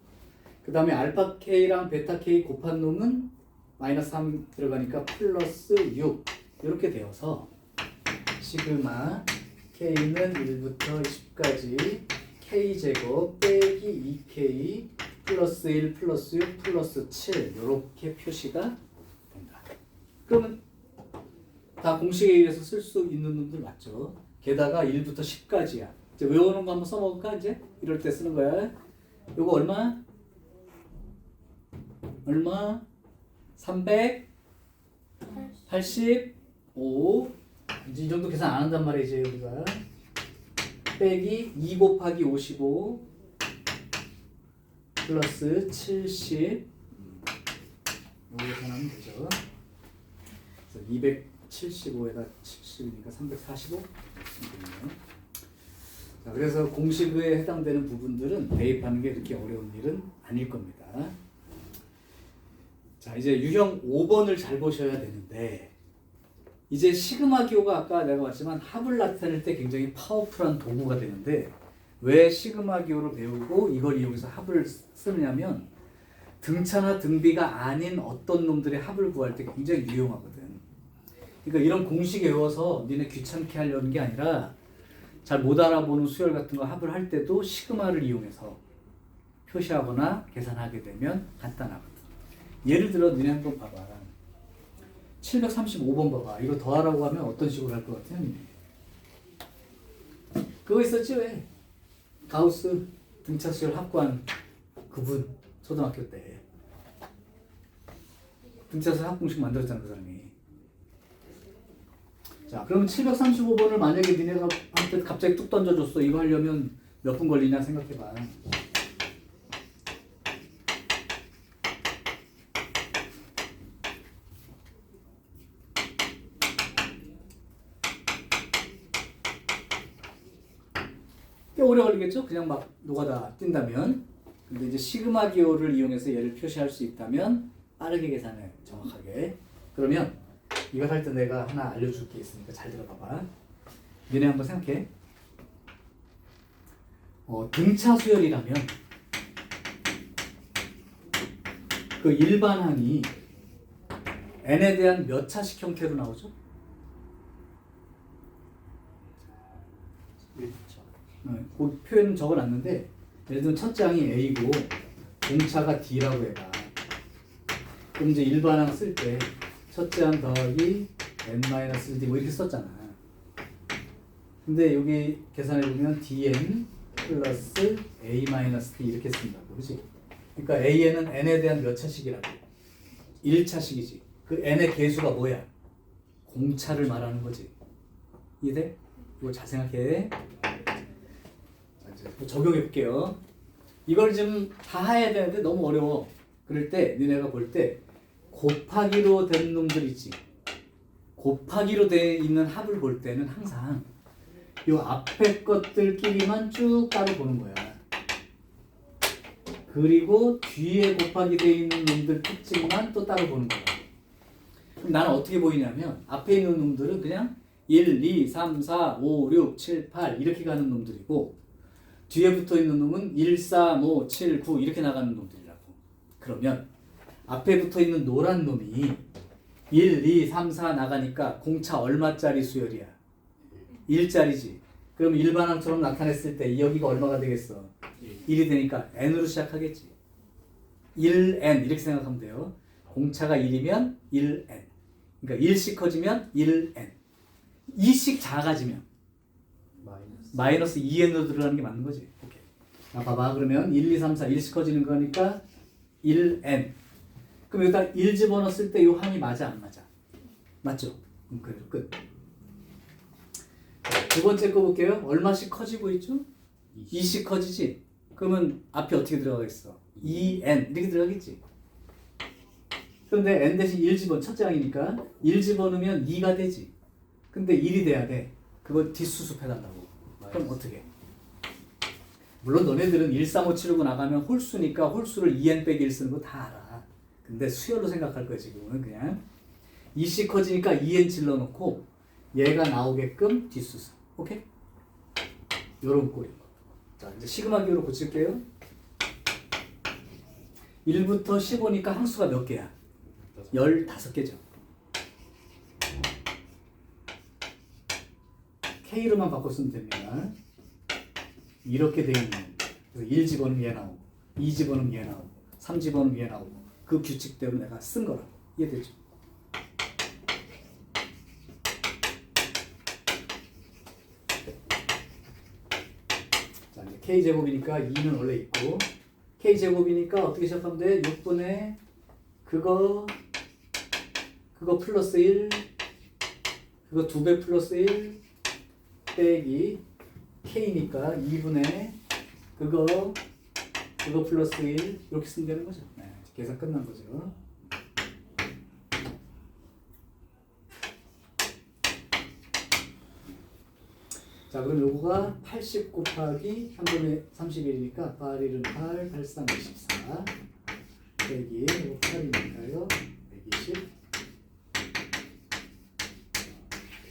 그 다음에 알파 k랑 베타 k 곱한 놈은 마이너스 3 들어가니까 플러스 6 이렇게 되어서 시그마 k는 1부터 10까지 k제곱 빼기 2k 플러스 1 플러스 6 플러스 7 이렇게 표시가 된다. 그러면 다 공식에 의해서 쓸 수 있는 놈들 맞죠? 게다가 1부터 10까지야. 이제 외우는 거 한번 써먹을까 이제? 이럴 때 쓰는 거야. 요거 얼마? 얼마? 385. 이제 이 정도 계산 안 한단 말이지 우리가. 빼기 2 곱하기 55 플러스 70. 요거 계산하면 되죠. 그래서 275에다 70이니까 345. 자, 그래서 공식에 해당되는 부분들은 대입하는 게 이렇게 어려운 일은 아닐 겁니다. 자, 이제 유형 5번을 잘 보셔야 되는데, 이제 시그마 기호가 아까 내가 봤지만 합을 나타낼 때 굉장히 파워풀한 도구가 되는데, 왜 시그마 기호를 배우고 이걸 이용해서 합을 쓰느냐면 등차나 등비가 아닌 어떤 놈들의 합을 구할 때 굉장히 유용하거든. 그러니까 이런 공식 외워서 니네 귀찮게 하려는 게 아니라 잘 못 알아보는 수열 같은 거 합을 할 때도 시그마를 이용해서 표시하거나 계산하게 되면 간단하거든. 예를 들어 니네 한번 봐봐. 735번 봐봐. 이거 더하라고 하면 어떤 식으로 할 것 같아? 그거 있었지 왜? 가우스 등차 수열 합관 그분 초등학교 때 등차 수열 합공식 만들었잖아 그 사람이. 자, 그러면 735번을 만약에 니네가 한테 갑자기 뚝 던져줬어. 이거 하려면 몇 분 걸리냐 생각해봐. 꽤 오래 걸리겠죠? 그냥 막 노가다 뛴다면. 근데 이제 시그마 기호를 이용해서 얘를 표시할 수 있다면 빠르게 계산해 정확하게. 그러면 이걸 할 때 내가 하나 알려줄 게 있으니까 잘 들어봐봐. 얘네 한번 생각해. 등차 수열이라면 그 일반항이 n에 대한 몇 차식 형태로 나오죠? 1차. 그 표현 적어놨는데 예를 들면 첫째 항이 A고 공차가 D라고 해봐. 그럼 이제 일반항 쓸 때 첫째 항 더하기 n-1d 뭐 이렇게 썼잖아. 근데 여기 계산해보면 dn 플러스 a-d 이렇게 쓴다고. 그치? 그러니까 an은 n에 대한 몇 차식이라고? 1차식이지. 그 n의 개수가 뭐야? 공차를 말하는 거지. 이해돼? 이거 잘 생각해. 자, 이제 적용해 볼게요. 이걸 좀 다 해야 되는데 너무 어려워. 그럴 때 니네가 볼 때 곱하기로 된 놈들 있지. 곱하기로 돼 있는 합을 볼 때는 항상 요 앞에 것들끼리만 쭉 따로 보는 거야. 그리고 뒤에 곱하기 돼 있는 놈들 특징만 또 따로 보는 거야. 그럼 나는 어떻게 보이냐면 앞에 있는 놈들은 그냥 1, 2, 3, 4, 5, 6, 7, 8 이렇게 가는 놈들이고 뒤에 붙어 있는 놈은 1, 3, 5, 7, 9 이렇게 나가는 놈들이라고. 그러면 앞에 붙어 있는 노란 놈이 1, 2, 3, 4 나가니까 공차 얼마짜리 수열이야? 1짜리지. 그럼 일반항처럼 나타냈을 때 여기가 얼마가 되겠어? 1이 되니까 n으로 시작하겠지. 1n 이렇게 생각하면 돼요. 공차가 1이면 1n. 그러니까 1씩 커지면 1n. 2씩 작아지면 마이너스 2n으로 들어가는 게 맞는 거지. 오케이. 자, 봐봐. 그러면 1, 2, 3, 4 1씩 커지는 거니까 1n. 그럼 여기다 1 집어넣었을 때 이 항이 맞아 안 맞아? 맞죠? 그래요. 끝. 두 번째 거 볼게요. 얼마씩 커지고 있죠? 2씩 커지지? 그러면 앞에 어떻게 들어가겠어? 2n 이렇게 들어가겠지? 그런데 n 대신 1 집어 첫째 항이니까 1 집어넣으면 2가 되지. 근데 1이 돼야 돼. 그거 뒷수습해달라고. 그럼 어떻게? 물론 너네들은 1, 3, 5, 7, 9 나가면 홀수니까 홀수를 2n 빼기 1 쓰는 거 다 알아. 근데 수열로 생각할 거야 지금은. 그냥 2씩 커지니까 2n 질러놓고 얘가 나오게끔 뒷수습. 오케이? 요런 꼴인 거. 자, 이제 시그마 기호로 고칠게요. 1부터 15니까 항수가 몇 개야? 15개죠. K로만 바꿔 쓰면 됩니다. 이렇게 돼 있는. 그래서 1 집어넣으면 얘 나오고 2 집어넣으면 얘 나오고 3 집어넣으면 얘 나오고 그 규칙대로 내가 쓴 거라고. 이해되죠? K제곱이니까 2는 원래 있고 K제곱이니까 어떻게 시작하면 돼? 6분의 그거 플러스 1 그거 2배 플러스 1 빼기 K니까 2분의 그거 플러스 1 이렇게 쓰면 되는 거죠. 네, 계산 끝난 거죠. 자, 그럼 요거가 80 곱하기 3분의 31이니까 8, 1은 8, 8, 3, 24 빼기 요거 8이니까요 120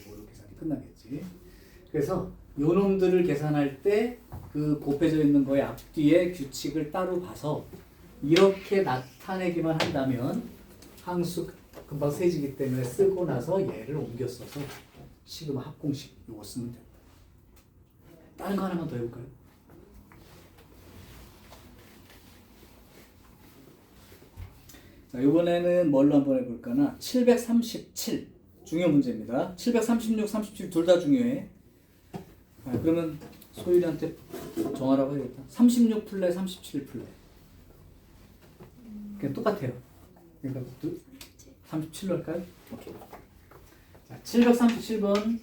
이걸로 계산이 끝나겠지. 그래서 요 놈들을 계산할 때 그 곱해져 있는 거의 앞뒤에 규칙을 따로 봐서 이렇게 나타내기만 한다면 항수 금방 세지기 때문에 쓰고 나서 얘를 옮겨 써서 시그마 합공식 요거 쓰면 됩니다. 다른 거 하나만 더 해볼까요? 자, 이번에는 뭘로 한번 해볼까나 737 중요 문제입니다. 736, 37 둘 다 중요해. 그러면 소율이한테 정하라고 해야겠다. 36 풀래, 37 풀래. 그냥 똑같아요. 그러니까 37로 할까요? 오케이. 자, 737번,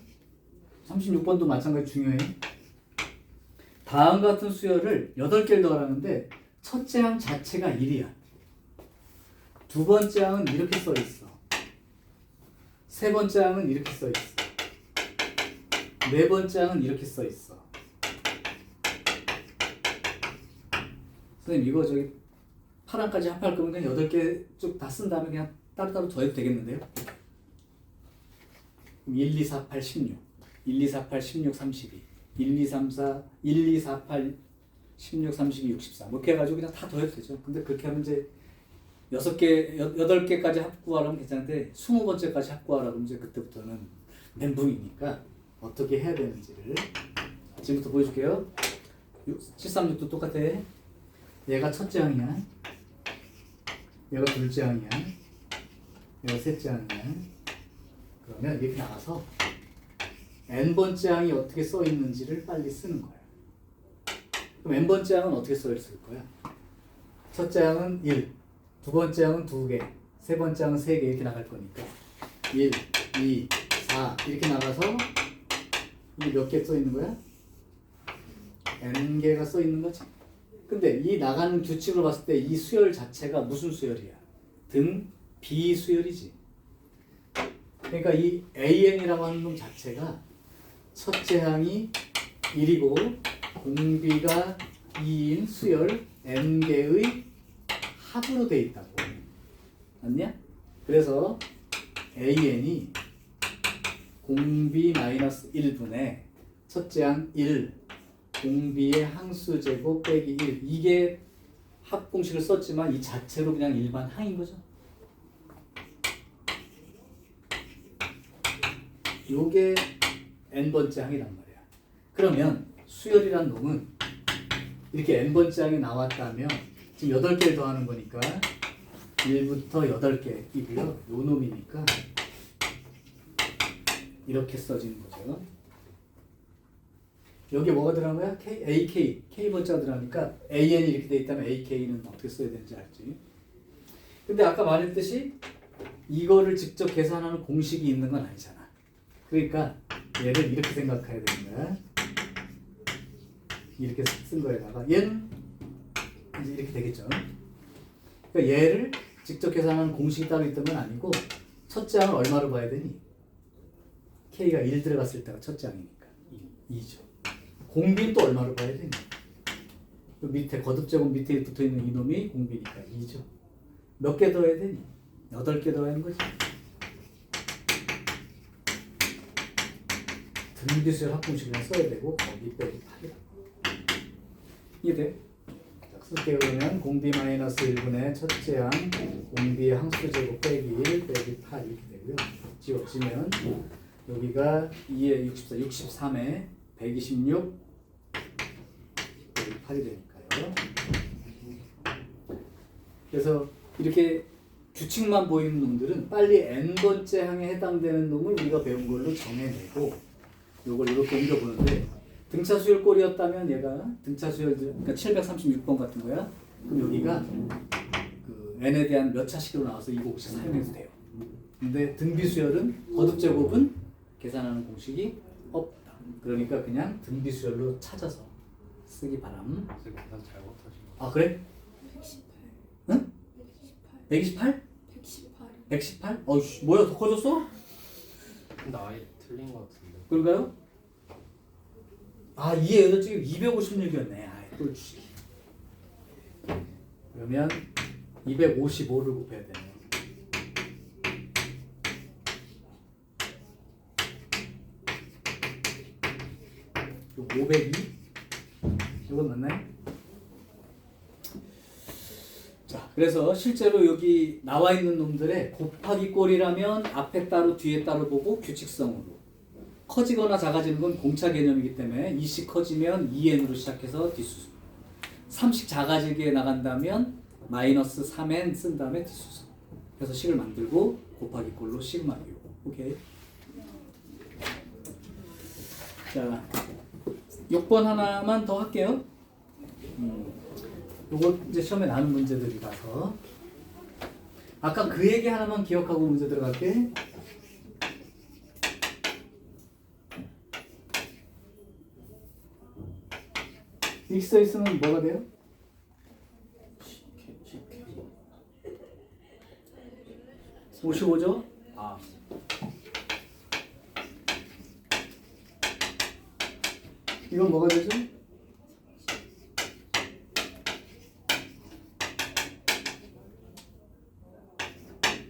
36번도 마찬가지 중요해. 다음 같은 수열을 8개를 더하라는데 첫째 항 자체가 1이야. 두 번째 항은 이렇게 써 있어. 세 번째 항은 이렇게 써 있어. 네 번째 항은 이렇게 써 있어. 선생님 이거 저기 8항까지 합할 거면 그냥 8개 쭉 다 쓴 다음에 그냥 따로따로 더해도 되겠는데요? 1, 2, 4, 8, 16 1, 2, 4, 8, 16, 32 1, 2, 3, 4, 1, 2, 4, 8, 16, 32, 64 뭐 이렇게 해가지고 그냥 다 더해도 되죠. 근데 그렇게 하면 이제 8개까지 합구하라면 괜찮은데 20번째까지 합구하라고 이제 그때부터는 멘붕이니까 어떻게 해야 되는지를 지금부터 보여줄게요. 736도 똑같아. 얘가 첫째 항이야. 얘가 둘째 항이야. 얘가 셋째 항이야. 그러면 이렇게 나가서 n번째 항이 어떻게 써 있는지를 빨리 쓰는 거야. 그럼 n번째 항은 어떻게 써 있을 거야? 첫째 항은 1, 두 번째 항은 2개, 세 번째 항은 3개 이렇게 나갈 거니까 1, 2, 4 이렇게 나가서 이게 몇 개 써 있는 거야? n개가 써 있는 거지. 근데 이 나가는 규칙으로 봤을 때 이 수열 자체가 무슨 수열이야? 등 비수열이지. 그러니까 이 AN이라고 하는 놈 자체가 첫째 항이 1이고 공비가 2인 수열 n개의 합으로 돼 있다고. 맞냐? 그래서 AN이 공비 마이너스 1분의 첫째 항 1 공비의 항수 제곱 빼기 1 이게 합공식을 썼지만 이 자체로 그냥 일반 항인 거죠. 요게 n번째 항이란 말이야. 그러면 수열이란 놈은 이렇게 n번째 항이 나왔다면 지금 8개를 더하는 거니까 1부터 8개이고요. 요 놈이니까 이렇게 써지는 거죠. 여기 뭐가 들어간 거야? AK, K번째가 들어가니까 AN이 이렇게 돼 있다면 AK는 어떻게 써야 되는지 알지? 근데 아까 말했듯이 이거를 직접 계산하는 공식이 있는 건 아니잖아. 그러니까 얘를 이렇게 생각해야 되는 거야. 이렇게 쓴 거에다가 얘는 이제 이렇게 되겠죠. 그러니까 얘를 직접 계산하는 공식이 따로 있던 건 아니고 첫째 항을 얼마로 봐야 되니? K가 1 들어갔을 때가 첫째 항이니까 2죠. 공비는 또 얼마로 봐야 되니? 그 밑에 거듭제곱 밑에 붙어있는 이놈이 공비니까 2죠. 몇 개 더해야 되니? 8개 더해야 하는 거지. 등비수열 합공식을 써야 되고 거기 빼기 8이라고. 이해돼? 자, 쓸게요. 그러면 공비 마이너스 1분의 첫째 항 공비의 항수 제곱 빼기 1 빼기 8 이렇게 되고요. 지워지면 여기가 2에 64, 63에 126 빼기 8이 되니까요. 그래서 이렇게 규칙만 보이는 놈들은 빨리 n번째 항에 해당되는 놈을 우리가 배운 걸로 정해내고 요걸 이렇게 옮겨보는데 등차 수열 꼴이었다면 얘가 등차 수열 그러니까 736번 같은 거야. 그럼 여기가 그 n에 대한 몇 차식으로 나와서 이거 혹시 사용해도 돼요. 근데 등비 수열은 거듭 제곱은 계산하는 공식이 없다. 그러니까 그냥 등비 수열로 찾아서 쓰기 바람. 계산 잘못하신 아 그래? 118. 응? 118? 128? 118. 118? 어이씨 뭐야 더 커졌어? 근데 아예 틀린 것 같은데. 그런가요? 아 이해 여덟 지금 256이었네. 아이 꿀주기. 그러면 255를 곱해야 되네. 요 502? 이건 맞나요? 자, 그래서 실제로 여기 나와 있는 놈들의 곱하기 꼴이라면 앞에 따로 뒤에 따로 보고 규칙성으로 커지거나 작아지는 건 공차 개념이기 때문에 2씩 커지면 2n으로 시작해서 뒷수순 3씩 작아지게 나간다면 마이너스 3n 쓴 다음에 뒷수순 그래서 식을 만들고 곱하기 꼴로 시그마 기호 오케이. 자 6번 하나만 더 할게요. 요거 이제 시험에 나오는 문제들이라서 아까 그 얘기 하나만 기억하고 문제 들어갈게. 이렇게 써 있으면 뭐가 돼요? 55죠? 아, 이건 뭐가 되죠?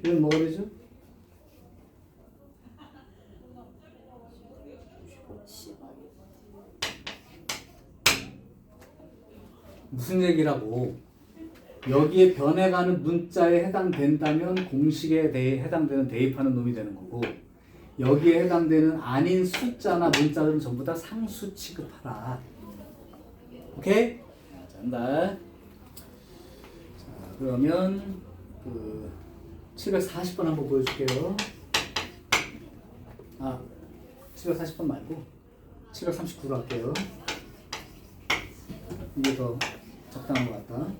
이건 뭐가 되죠? 15. 무슨 얘기라고? 여기에 변해가는 문자에 해당된다면 공식에 대해 해당되는 대입하는 놈이 되는 거고 여기에 해당되는 아닌 숫자나 문자들은 전부 다 상수 취급하라. 오케이? 자, 잔다. 자, 그러면 그 740번 한번 보여줄게요. 아, 740번 말고 739로 할게요. 이게 더 적당한 것 같다.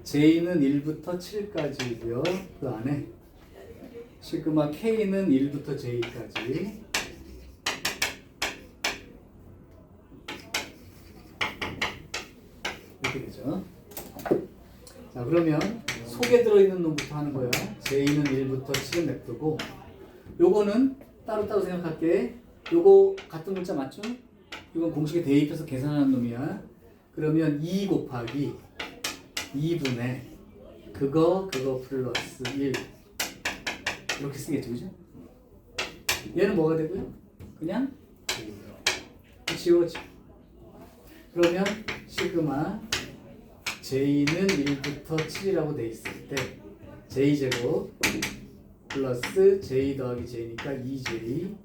J는 1부터 7까지고요. 그 안에 시그마 K는 1부터 J까지. 이렇게 되죠. 자, 그러면 속에 들어있는 놈부터 하는 거야. J는 1부터 7은 냅두고 요거는 따로따로 생각할게. 요거 같은 문자 맞죠? 이건 공식에 대입해서 계산하는 놈이야. 그러면 2 곱하기 2분의 그거 플러스 1 이렇게 쓰겠죠, 그죠? 얘는 뭐가 되고요? 그냥 지워지. 그러면 시그마 J는 1부터 7이라고 돼 있을 때 J제곱 플러스 J 더하기 J니까 2J.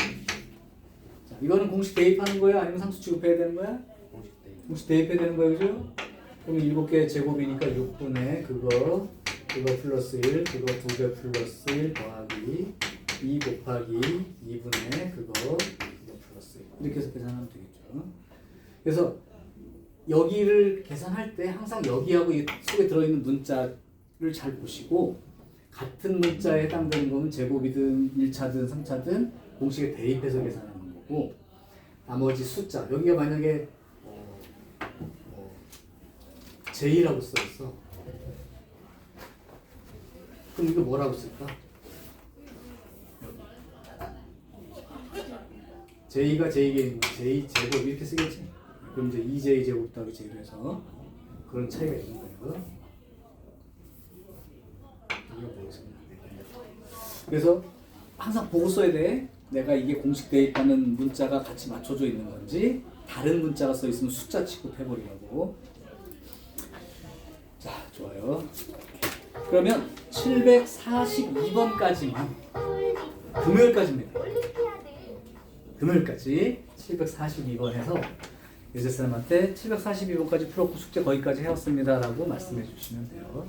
자, 이거는 공식 대입하는 거야? 아니면 상수 취급해야 되는 거야? 공식 때 공식 대입해야 되는 거야, 그죠? 그럼 7개 제곱이니까 6분의 그거 플러스 1, 그거 2배 플러스 1 더하기 2 곱하기 2분의 그거 플러스 1 이렇게 해서 계산하면 되겠죠. 그래서 여기를 계산할 때 항상 여기하고 이 속에 들어있는 문자를 잘 보시고 같은 문자에 해당되는 거는 제곱이든 1차든 3차든 공식에 대입해서 계산하는 거고 나머지 숫자 여기가 만약에 J라고 써있어. 그럼 이거 뭐라고 쓸까? J가 J개인 J 제곱 이렇게 쓰겠지. 그럼 이제 2J 제곱 더하기 J로 해서 그런 차이가 있는 거예요. 이거 보겠습니다. 그래서 항상 보고 써야 돼. 내가 이게 공식 대입하는 문자가 같이 맞춰져 있는 건지 다른 문자가 써 있으면 숫자 취급해버리라고. 자, 좋아요. 그러면 742번까지만 금요일까지입니다. 금요일까지 742번 해서 요새 사람한테 742번까지 풀었고 숙제 거기까지 해왔습니다 라고 말씀해 주시면 돼요.